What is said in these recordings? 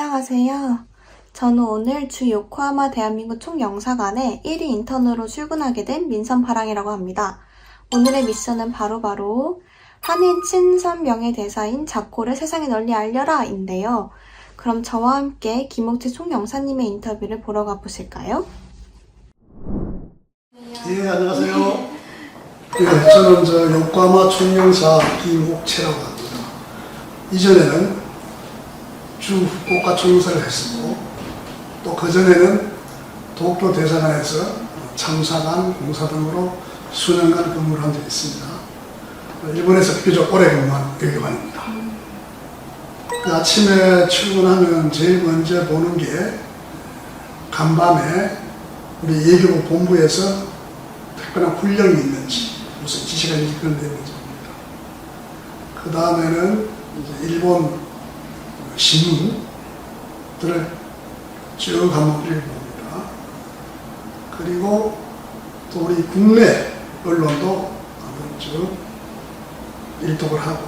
안녕하세요. 저는 오늘 주 요코하마 대한민국 총영사관에 1위 인턴으로 출근하게 된 민선파랑이라고 합니다. 오늘의 미션은 바로 한인 친선 명예대사인 자코를 세상에 널리 알려라 인데요. 그럼 저와 함께 김옥재 총영사님의 인터뷰를 보러 가보실까요? 예, 안녕하세요. 네, 저는 요코하마 총영사 김옥채라고 합니다. 이전에는 주 후쿠오카 총영사를 했었고, 또 그전에는 도쿄 대사관에서 참사관, 공사 등으로 수년간 근무를 한 적이 있습니다. 일본에서 비교적 오래 근무한 외교관입니다. 아침에 출근하면 제일 먼저 보는 게 간밤에 우리 예교부 본부에서 특별한 훈련이 있는지, 무슨 지시가 있는지 그런 내용을 봅니다. 그 다음에는 일본 신문들을 쭉 한번 읽어봅니다. 그리고 또 우리 국내 언론도 한번 쭉 일독을 하고,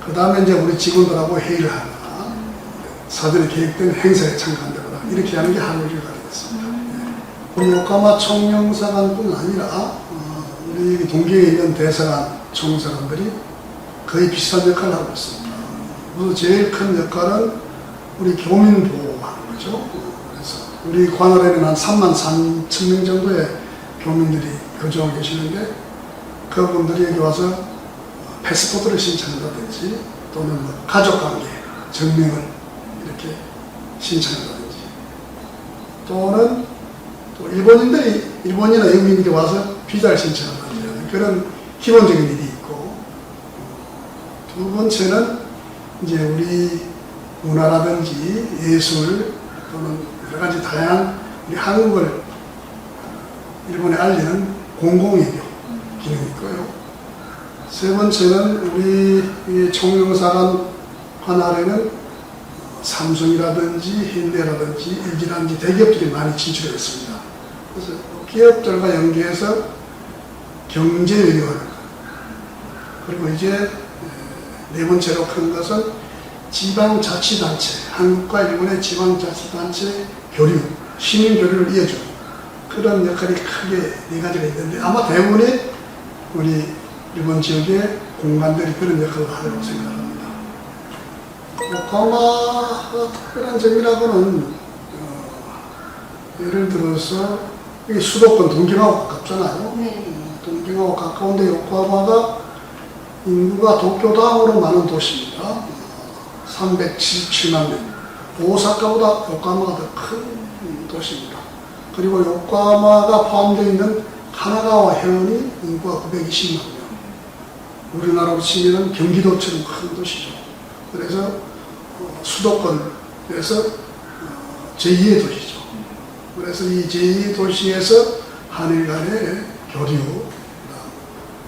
그 다음에 이제 우리 직원들하고 회의를 하거나 사전에 계획된 행사에 참가한다거나 이렇게 하는 게 하루 일과가 되겠습니다. 우리 요코하마 총영사관뿐 아니라 우리 동경에 있는 대사관, 총영사관들이 거의 비슷한 역할을 하고 있습니다. 그래서 제일 큰 역할은 우리 교민 보호하는 거죠. 그래서 우리 관할에는 한 33,000명 정도의 교민들이 거주하고 계시는데, 그분들이 여기 와서 패스포트를 신청한다든지 또는 뭐 가족관계 증명을 이렇게 신청한다든지, 또는 또 일본이나 영민들이 와서 비자를 신청한다든지 그런 기본적인 일이 있고, 두 번째는 이제 우리 문화라든지 예술 또는 여러 가지 다양한 우리 한국을 일본에 알리는 공공외교 기능이 있고요. 세 번째는 우리 총영사관 관할에는 삼성이라든지 현대라든지 LG라든지 대기업들이 많이 진출해 있습니다. 그래서 기업들과 연계해서 경제 외교하는 것. 그리고 이제 네 번째로 큰 것은 지방자치단체, 한국과 일본의 지방자치단체 교류, 시민교류를 이어주는 그런 역할이 크게 네 가지가 있는데, 아마 대부분의 우리 일본 지역의 공간들이 그런 역할을 하려고 생각합니다. 요코하마가 특별한 점이라고는 예를 들어서 이게 수도권 동경하고 가깝잖아요. 네. 동경하고 가까운데 요코하마가 인구가 도쿄 다음으로 많은 도시입니다. 377만 명. 오사카보다 요코하마가 더 큰 도시입니다. 그리고 요코하마가 포함되어 있는 하나가와 해안이 인구가 920만 명. 우리나라로 치면 경기도처럼 큰 도시죠. 그래서 수도권에서 제2의 도시죠. 그래서 이 제2의 도시에서 한일 간의 교류,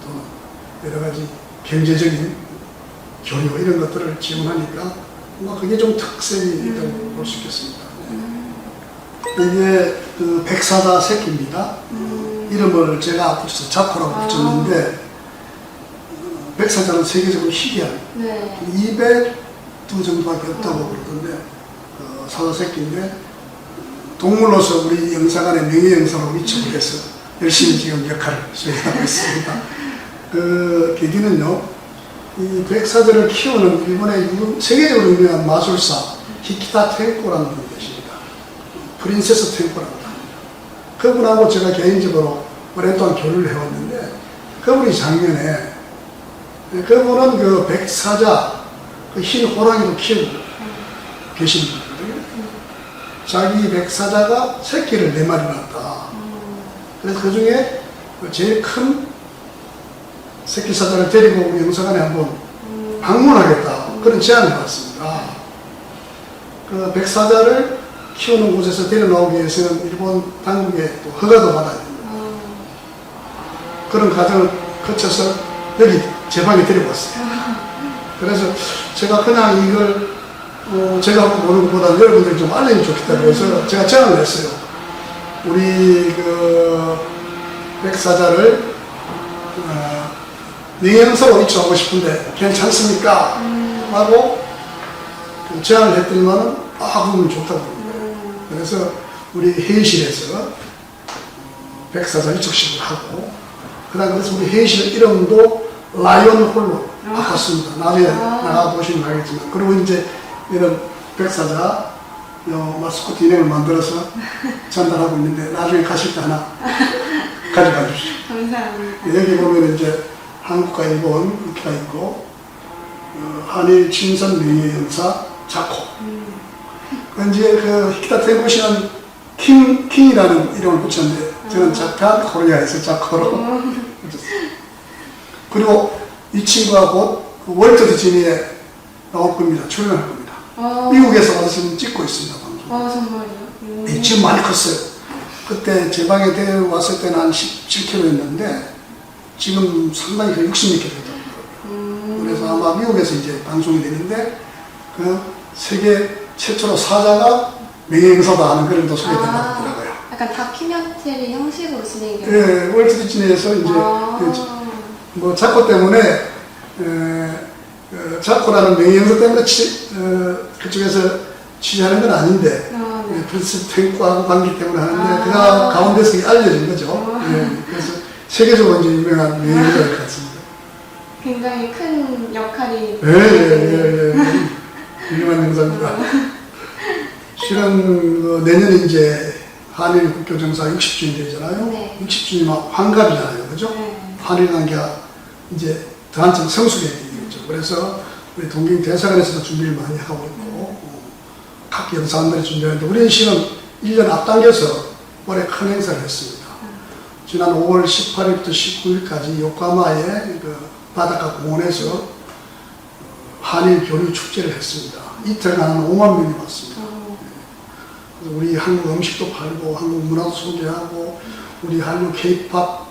또 여러 가지 경제적인 교류 이런 것들을 지원하니까 그게 좀 특색이 있다고 볼 수 있겠습니다. 이게 그 백사자 새끼입니다. 이름을 제가 붙여서 자코라고 붙였는데, 백사자는 세계적으로 희귀한 200두 정도밖에 없다고 그러던데, 사자 새끼인데 동물로서 우리 영사관의 명예영사로 위촉을 해서 열심히 지금 역할을 수행하고 있습니다. 그 계기는요, 이 백사자를 키우는 일본의 세계적으로 유명한 마술사 히키타 텐코라는 분이 계십니다. 프린세스 텐코라고 합니다. 그분하고 제가 개인적으로 오랫동안 교류를 해왔는데, 그분이 작년에, 그분은 그 백사자, 그 흰 호랑이도 키우고 계신 분이거든요. 자기 백사자가 새끼를 4마리 낳았다. 그래서 그 중에 제일 큰 새끼 사자를 데리고 우리 영사관에 한번 방문하겠다, 그런 제안을 받았습니다. 그 백사자를 키우는 곳에서 데려나오기 위해서는 일본 당국에 또 허가도 받아야 됩니다. 그런 과정을 거쳐서 여기 제 방에 데리고 왔어요. 그래서 제가 그냥 이걸 제가 보는 것보다 여러분들이 좀 알리면 좋겠다고 해서 제가 제안을 했어요. 우리 그 백사자를 명예영사로 위촉하고 싶은데 괜찮습니까? 하고 제안을 했더니만은 그러면 좋다고 그러는 거예요. 그래서 우리 회의실에서 백사장 이축식을 하고 그다음 그래서 우리 회의실 이름도 라이온홀로 바꿨습니다. 나중에 나가 보시면 알겠지만 그리고 이제 이런 백사자 마스코트 인형을 만들어서 전달하고 있는데 나중에 가실 때 하나 가져가 주십시오. 감사합니다. 여기 보면 이제 한국과 일본 이렇게가 있고 한일 친선 명예영사 자코. 이제 그 히키타 텐고시는 킹이라는 이름을 붙였는데 저는 자판 코리아에서 자코로 붙였어요. 그리고 이 친구가 곧 월트 디즈니에 나올 겁니다. 출연할 겁니다. 미국에서 와서 지금 찍고 있습니다. 방송. 정말요? 지금 많이 컸어요. 그때 제 방에 데려왔을 때는 한 17kg였는데 지금 상당히 60kg 되더라고요. 그래서 아마 미국에서 이제 방송이 되는데 그 세계 최초로 사자가 명예행사다 하는 그런 도 소개된다고 하더라고요. 약간 다큐멘터리 형식으로 진행돼요? 예, 월트 디즈니에서 이제 뭐 자코 때문에 자코라는 명예행사 때문에 그쪽에서 취재하는 건 아닌데 프린스 탱크하고 관계 때문에 하는데 그가 가운데서 알려진 거죠. 예, 그래서 세계적으로 이제 유명한 명예행사일 것 같습니다. 굉장히 큰 역할이 예. 유명한 행사입니다. 실은 내년에 이제 한일 국교정사 60주년 되잖아요. 네. 60주년이면 환갑이잖아요. 그죠? 네. 한일 관계가 이제 더 한참 성숙해지겠죠. 그래서 우리 동경 대사관에서도 준비를 많이 하고 있고 각 영사관들이 준비하는데 우리 시는 1년 앞당겨서 올해 큰 행사를 했습니다. 지난 5월 18일부터 19일까지 요코하마의 그 바닷가 공원에서 한일 교류 축제를 했습니다. 이틀간 5만 명이 왔습니다. 그래서 우리 한국 음식도 팔고 한국 문화도 소개하고 우리 한국 K-팝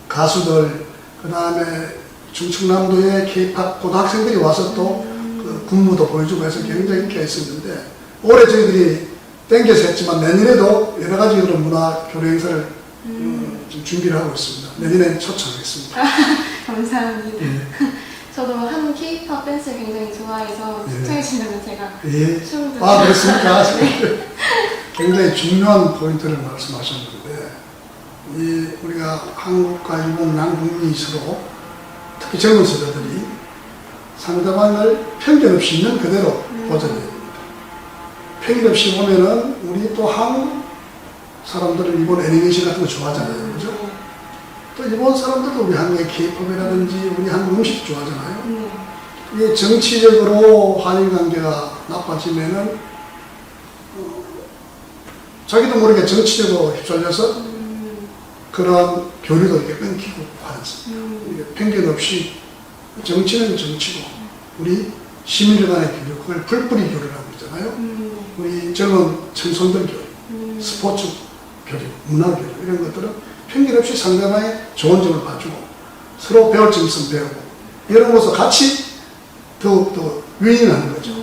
가수들 그 다음에 충청남도의 K-팝 고등학생들이 와서 또 그 군무도 보여주고 해서 굉장히 인기가 있었는데 올해 저희들이 땡겨서 했지만 내년에도 여러 가지 그런 문화 교류 행사를 좀 준비를 하고 있습니다. 내년에 초청하겠습니다. 감사합니다. 저도 한 K-팝 댄스를 굉장히 좋아해서 추천해 주시면 제가 춤도 그렇습니까? 굉장히 중요한 포인트를 말씀하셨는데 우리가 한국과 일본 양국민이 서로 특히 젊은 세대들이 상대방을 편견 없이 있는 그대로 보존해야 됩니다. 편견 없이 보면은 우리 또 한국 사람들은 일본 애니메이션 같은 거 좋아하잖아요. 그죠? 또 일본 사람들도 우리 한국의 K-팝이라든지 우리 한국 음식 좋아하잖아요. 이게 정치적으로 한일 관계가 나빠지면은 자기도 모르게 정치적으로 휩쓸려서 그런 교류도 이렇게 끊기고 하는 편견 없이 정치는 정치고 우리 시민들 간의 교류 그걸 풀뿌리 교류라고 그러잖아요. 우리 젊은 청소년들 교류, 스포츠 교류, 문화 교류 이런 것들은 편견 없이 상대방의 좋은 점을 봐주고 서로 배울 점 있으면 배우고 이런 것으로 같이 더욱더 윈윈하는 거죠.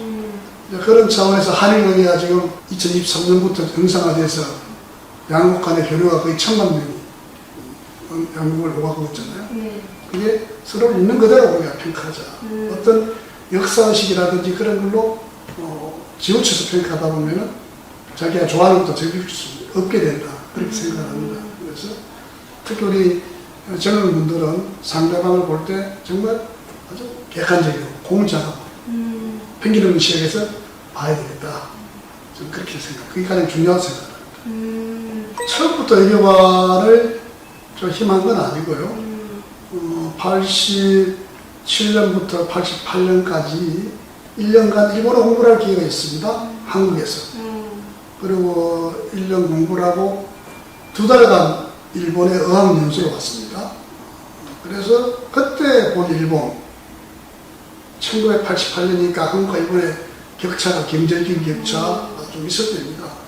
그런 차원에서 한일 관계가 지금 2023년부터 정상화돼서 양국 간의 교류가 거의 1000만 명이 양국을 오가고 있잖아요. 그게 서로를 있는 그대로 우리가 평가하자. 어떤 역사의식이라든지 그런 걸로 지우쳐서 평가하다 보면은 자기가 좋아하는 것도 즐길 수 없게 된다. 그렇게 생각합니다. 그래서 특히 우리 젊은 분들은 상대방을 볼 때 정말 아주 객관적이고 공정하고 편견 없는 시각에서 봐야 되겠다. 저는 그렇게 그게 가장 중요한 생각입니다. 처음부터 의료관을 좀 힘한 건 아니고요. 87년부터 88년까지 1년간 일본어 공부를 할 기회가 있습니다. 한국에서. 그리고 1년 공부를 하고 2달간 일본에 어학연수로 왔습니다. 그래서 그때 본 일본 1988년이니까 한국과 일본의 격차가 경제적인 격차가 좀 있었답니다.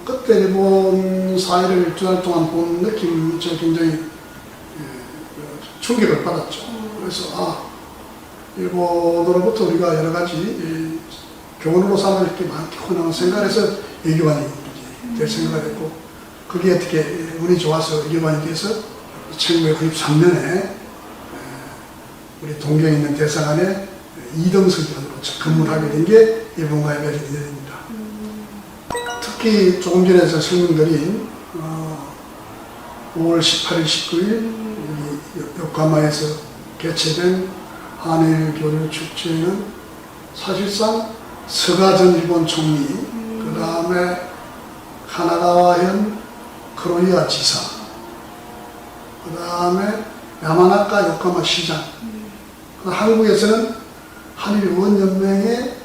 그때 일본 사회를 2달 동안 본 느낌이 굉장히 충격을 받았죠. 그래서 일본으로부터 우리가 여러 가지 교훈으로 삼을 게 많겠구나 생각해서 외교관이 될 생각을 했고 그게 어떻게 운이 좋아서 외교관이 돼서 1993년에 우리 동경에 있는 대사관에 2등석으로 근무를 하게 된 게 일본과의 매력이 됩니다. 특히 조금 전에 저 설명드린 5월 18일, 19일 요코하마에서 개최된 한일 교류 축제는 사실상 스가 전 일본 총리, 그 다음에 카나가와현 크로이와 지사, 그 다음에 야마나카 요코하마 시장, 한국에서는 한일 의원연맹의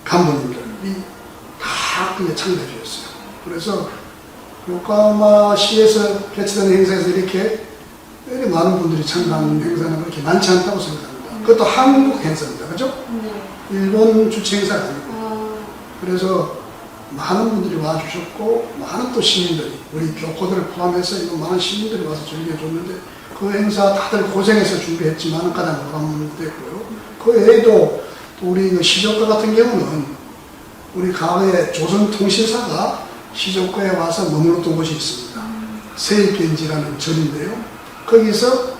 간부님들이 다 그게 참여해 주셨어요. 그래서 요코하마시에서 개최되는 행사에서 이렇게 많은 분들이 참가하는 행사는 그렇게 많지 않다고 생각합니다. 그것도 한국 행사입니다. 그죠? 일본 주최 행사가 아니고. 그래서 많은 분들이 와주셨고, 많은 또 시민들이, 우리 교포들을 포함해서 이거 많은 시민들이 와서 즐겨줬는데, 그 행사 다들 고생해서 준비했지만 가장 보람됐고요. 그 외에도 또 우리 그 시조과 같은 경우는 우리 과거에 조선통신사가 시조과에 와서 머물렀던 곳이 있습니다. 세입견지라는 절인데요. 거기서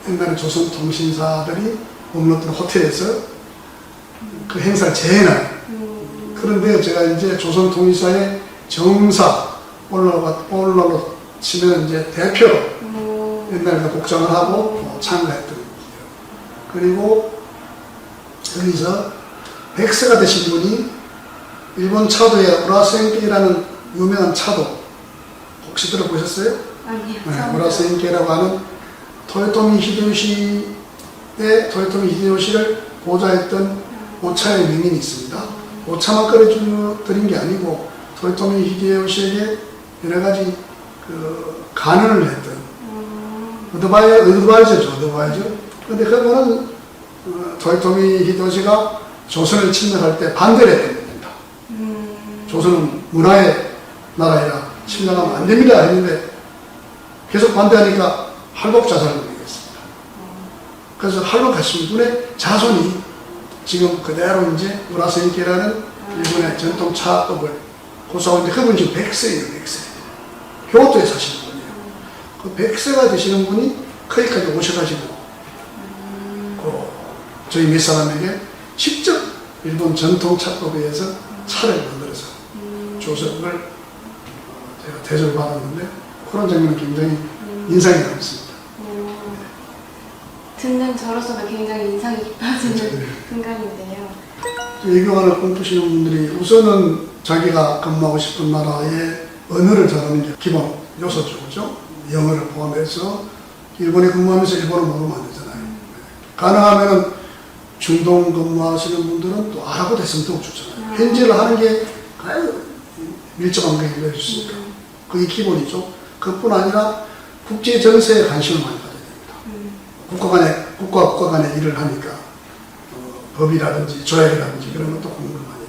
옛날에 조선통신사들이 머물렀던 호텔에서 그 행사를 재해날 그런데 제가 이제 조선통신사의 정사 오늘로 치면 이제 대표로 옛날에 복장을 하고 참가했던 거예요. 그리고 여기서 백세가 되신 분이 일본 차도의 우라센케라는 유명한 차도 혹시 들어보셨어요? 아니요. 네, 우라센케라고 하는 토요토미 히데요시를 보좌했던 오차의 명인이 있습니다. 오차만 끓여드린 게 아니고 토요토미 히데요시에게 여러 가지 그 간언을 했던 어드바이저죠. 그런데 그거는 토요토미 히데요시가 조선을 침략할 때 반대를 했던 겁니다. 조선은 문화의 나라이라 침략하면 안 됩니다 했는데 계속 반대하니까 할복 자살을 보내겠습니다. 그래서 할복하신 분의 자손이 지금 그대로 이제 우라센케라는 일본의 전통 차법을 고수하고 있는데 그분이 지금 100세예요. 100세. 교토에 사시는 분이에요. 그 100세가 되시는 분이 거기까지 오셔가지고 저희 몇 사람에게 직접 일본 전통 차법에 의해서 차를 만들어서 조석을 제가 대접을 받았는데 그런 장면은 굉장히 인상이 남습니다. 듣는 저로서도 굉장히 인상이 깊어지는 순간인데요. 외교관을 꿈꾸시는 분들이 우선은 자기가 근무하고 싶은 나라의 언어를 잘하는 게 기본 요소죠. 그죠? 영어를 포함해서 일본에 근무하면서 일본어 모르면 안 되잖아요. 가능하면 중동 근무하시는 분들은 또 아랍어 됐으면 더욱 좋잖아요. 현지를 하는 게 밀접한 게 일어날 수 있으니까. 그게 기본이죠. 그뿐 아니라 국제 정세에 관심을 많이 가져야 됩니다. 국가 간의 일을 하니까 법이라든지 조약이라든지 그런 것도 공부를 많이 해요.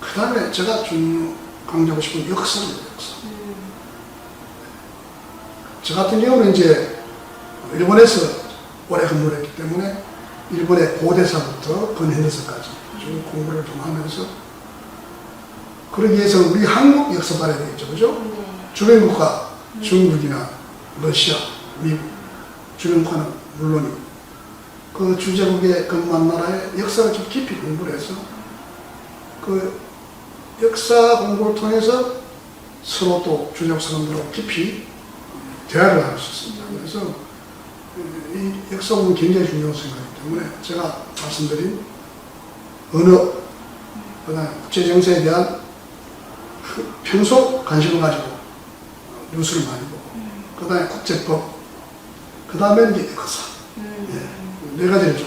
그 다음에 제가 강조하고 싶은 역사입니다. 역사. 저 같은 경우는 이제 일본에서 오래 근무를 했기 때문에 일본의 고대사부터 근현대사까지 쭉 공부를 좀 하면서 그러기 위해서 우리 한국 역사 알아야 되겠죠. 그죠? 주변 국가, 중국이나 러시아, 미국, 주변 국가는 물론이고 그 주재국에 근무한 나라의 역사를 좀 깊이 공부를 해서 그 역사 공부를 통해서 서로 또 주재국 사람들하고 깊이 대화를 할 수 있습니다. 그래서 이 역사 공부는 굉장히 중요한 생각이기 때문에 제가 말씀드린 언어, 그다음에 국제정세에 대한 평소 관심을 가지고 뉴스를 많이 보고 그다음에 국제법, 그다음에 이제 역사 네 가지를 좀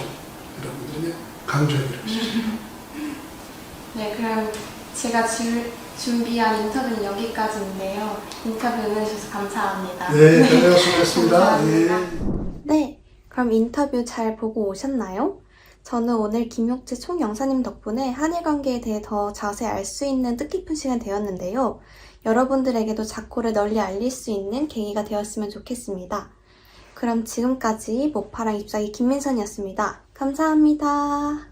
여러분들에게 강조해드리고 싶습니다. 네, 그럼 제가 준비한 인터뷰는 여기까지인데요. 인터뷰 응해주셔서 감사합니다. 네, 수고하셨습니다. 네, 그럼 인터뷰 잘 보고 오셨나요? 저는 오늘 김용재 총영사님 덕분에 한일 관계에 대해 더 자세히 알 수 있는 뜻깊은 시간 되었는데요. 여러분들에게도 자코를 널리 알릴 수 있는 계기가 되었으면 좋겠습니다. 그럼 지금까지 모파랑 잎사귀 김민선이었습니다. 감사합니다.